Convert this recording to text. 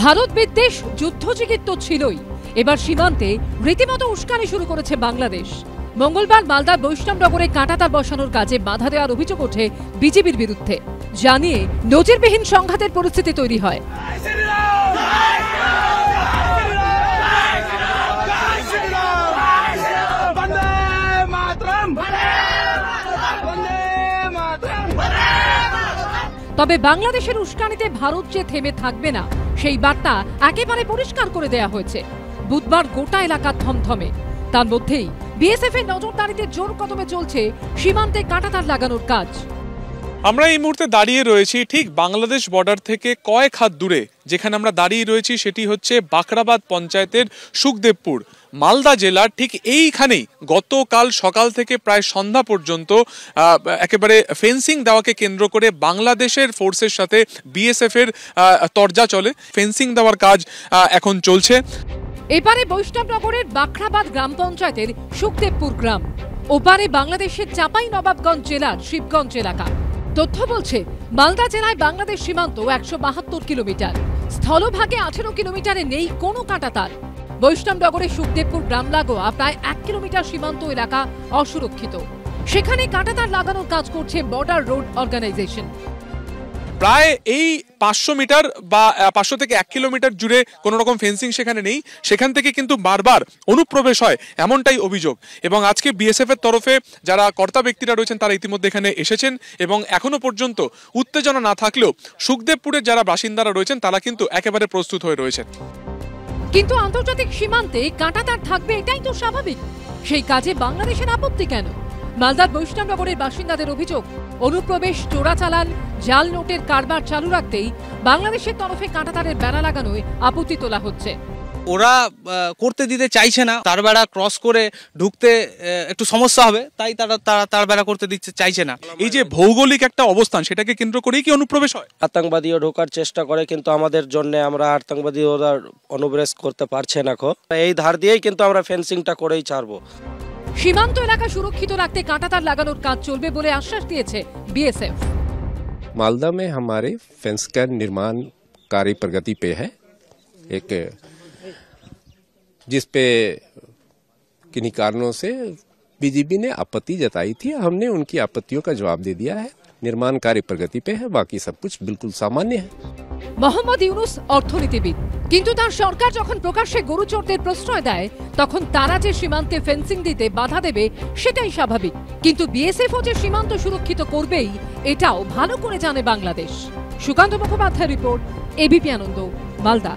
ভারত বিদ্বেষ যুদ্ধজিগির তো ছিলই, এবার সীমান্তে রীতিমতো উস্কানি শুরু করেছে বাংলাদেশ। মঙ্গলবার মালদার বৈষ্ণবনগরে কাঁটাতার বসানোর কাজে বাধা দেওয়ার অভিযোগ ওঠে বিজেপির বিরুদ্ধে, জানিয়ে নজিরবিহীন সংঘাতের পরিস্থিতি তৈরি হয়। তবে বাংলাদেশের উস্কানিতে ভারত যে থেমে থাকবে না সেই বার্তা একেবারে পরিষ্কার করে দেয়া হয়েছে। বুধবার গোটা এলাকা থমথমে, তার মধ্যেই বিএসএফ এর নজরদারিতে জোর কদমে চলছে সীমান্তে কাঁটাতার লাগানোর কাজ। আমরা এই মুহূর্তে দাঁড়িয়ে রয়েছি ঠিক বাংলাদেশ বর্ডার থেকে কয়েক হাত দূরে। যেখানে আমরা দাঁড়িয়ে রয়েছি সেটি হচ্ছে বাকরাবাদ পঞ্চায়েতের সুখদেবপুর, মালদা জেলার ঠিক এইখানেই গতকাল সকাল থেকে প্রায় সন্ধ্যা পর্যন্ত একেবারে ফেন্সিং দেওয়াকে কেন্দ্র করে বাংলাদেশের ফোর্সের সাথে বিএসএফ এর তরজা চলে। ফেন্সিং দেওয়ার কাজ এখন চলছে। এবারে বৈষ্ণবনগরের বাকরাবাদ গ্রাম পঞ্চায়েতের সুখদেবপুর গ্রাম, ওপারে বাংলাদেশের চাঁপাইনবাবগঞ্জ জেলার শিবগঞ্জ এলাকা। তথ্য বলছে মালদা জেলায় বাংলাদেশ সীমান্ত 172 কিলোমিটার, স্থলভাগে 18 কিলোমিটারে নেই কোনো কাঁটাতার। বৈষ্ণবনগরের সুখদেবপুর গ্রাম লাগোয়া প্রায় 1 কিলোমিটার সীমান্ত এলাকা অসুরক্ষিত, সেখানে কাঁটাতার লাগানোর কাজ করছে বর্ডার রোড অর্গানাইজেশন। প্রায় এই 500 মিটার বা 500 থেকে 1 কিলোমিটার জুড়ে কোনো রকম ফেন্সিং সেখানে নেই, সেখান থেকে কিন্তু বারবার অনুপ্রবেশ হয় এমনটাই অভিযোগ। এবং আজকে বিএসএফ এর তরফে যারা কর্তা ব্যক্তিরা রয়েছেন তারা ইতিমধ্যে এখানে এসেছেন এবং এখনো পর্যন্ত উত্তেজনা না থাকলেও সুখদেবপুরের যারা বাসিন্দারা রয়েছেন তারা কিন্তু একেবারে প্রস্তুত হয়ে রয়েছেন। কিন্তু আন্তর্জাতিক সীমান্তে কাঁটাতার থাকবে এটাই তো স্বাভাবিক, সেই কাজে বাংলাদেশের আপত্তি কেন? মালদার বৈষ্ণবনগরের বাসিন্দাদের অভিযোগ, অনুপ্রবেশ, চোরাচালান, জাল নোটের কারবার চালু রাখতেই বাংলাদেশের তরফে কাঁটাতারের বেড়া লাগানোয় আপত্তি তোলা হচ্ছে। ওরা করতে দিতে চাইছে না, তার বেড়া ক্রস করে ঢুকতে একটু সমস্যা হবে, তাই তারা তার বেড়া করতে দিতে চাইছে না। এই যে ভৌগোলিক একটা অবস্থান সেটাকে কেন্দ্র করেই কি অনুপ্রবেশ হয়? আতঙ্কবাদীও ঢোকার চেষ্টা করে, কিন্তু আমাদের জন্য আমরা আতঙ্কবাদী ওরা অনুপ্রবেশ করতে পারছে না। এই ধার দিয়েই কিন্তু আমরা ফেন্সিংটা করেই ছাড়বো। সীমান্ত এলাকা সুরক্ষিত রাখতে কাঁটাতার লাগানোর কাজ চলবে বলে আশ্বাস দিয়েছে বিএসএফ। मालदा में हमारे फेंस का निर्माण कार्य प्रगति पे है, एक जिसपे किन्हीं कारणों से बीजेपी ने आपत्ति जताई थी, हमने उनकी आपत्तियों का जवाब दे दिया है। निर्माण कार्य प्रगति पे है, बाकी सब कुछ बिल्कुल सामान्य है। মোহাম্মদ ইউনুস অর্থনীতিবিদ, কিন্তু তার সরকার যখন প্রকাশ্যে গরু চোরদের প্রশ্রয় দেয় তখন তারা যে সীমান্তে ফেন্সিং দিতে বাধা দেবে সেটাই স্বাভাবিক। কিন্তু বিএসএফও যে সীমান্ত সুরক্ষিত করবেই এটাও ভালো করে জানে বাংলাদেশ। সুকান্ত মুখোপাধ্যায় রিপোর্ট, এবিপি আনন্দ, মালদা।